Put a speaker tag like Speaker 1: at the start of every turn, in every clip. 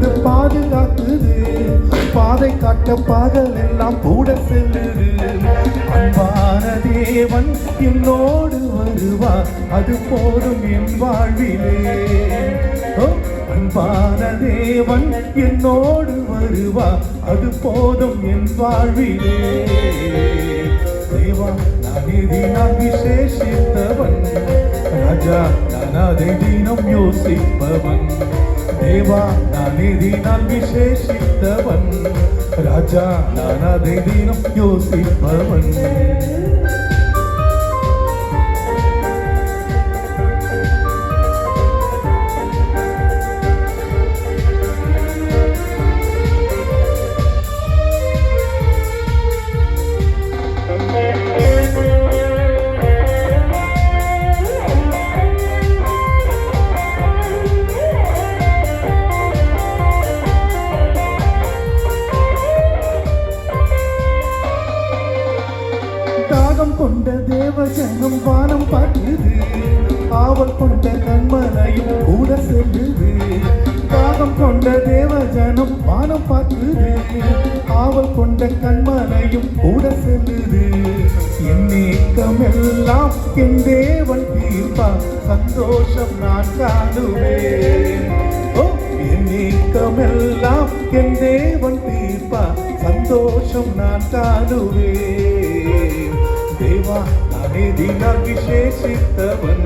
Speaker 1: அது பாதுகாக்குது, பாதை காட்ட பகல் எல்லாம் கூட செல்லுது. அன்பான தேவன் என்னோடு வருவார், அது போதும் என் வாழ்விலே. அன்பான தேவன் என்னோடு வருவார், அது போதும் என் வாழ்விலே. தேவா நான் விசேஷித்தவன், ராஜா நான் அதை தினம் யோசிப்பவன். தேவா நான் விசேஷித்தவன், ராஜா நான் அதை தினம் யோசிப்பவன். கொண்ட தேவ ஜனம் வானம் பார்க்குது, ஆவல் கொண்ட கண்மலையும் கூட செல்லுது. தாகம் கொண்ட தேவ ஜனம் வானம் பார்க்குது, ஆவல் கொண்ட கண்மலையும் கூட செல்லுது. என் நீக்கம் எல்லாம் என் தேவன் தீர்ப்பா, சந்தோஷம் நான் காணுவேன். என் நீக்கம் எல்லாம் என் தேவன் தீர்ப்பா, சந்தோஷம் நான் காணுவேன். தேவா நானே தினம் விசேஷித்தவன்,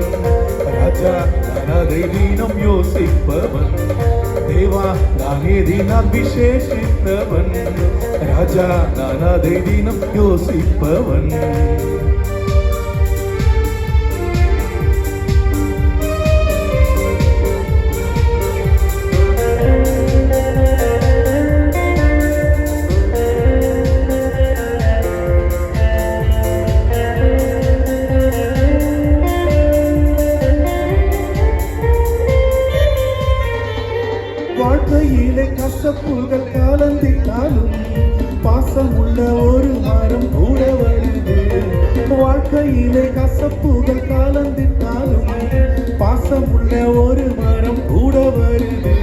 Speaker 1: ராஜா நான் அதை தினம் யோசிப்பவன். தேவா நானே தினம் விசேஷித்தவன், ராஜா நான் அதை தினம் யோசிப்பவன். வாழ்க்கையிலே கசப்புகள் கலந்திட்டாலும் பாசம் உள்ள ஒரு மரம் கூட வருது. வாழ்க்கையிலே கசப்புகள் கலந்திட்டாலும் பாசம் உள்ள ஒரு மரம் கூட வருது.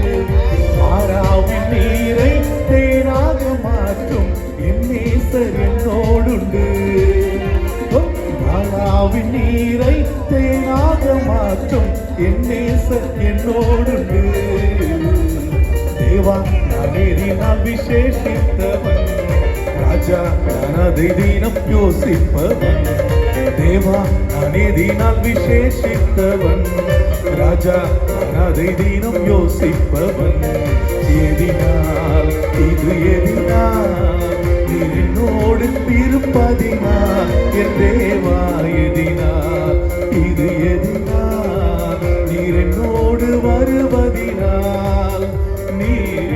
Speaker 1: ஆறாவின் நீரை தேனாக மாற்றும் என் நேசர் என்னோடுண்டு. ஆறாவின் நீரை தேனாக மாற்றும் என் நேசர் என்னோடுண்டு. தேவா நான் விசேஷித்தவன், ராஜா நான் அதை தினம் யோசிப்பவன். தேவா நான் விசேஷித்தவன், ராஜா நான் அதை தினம் யோசிப்பவன். எதினால் இது எதினால் என்னோடு இருப்பதினால், என் தேவா எதினால் இது எதினால் நீர் என்னோடு வருவதினால், நீர்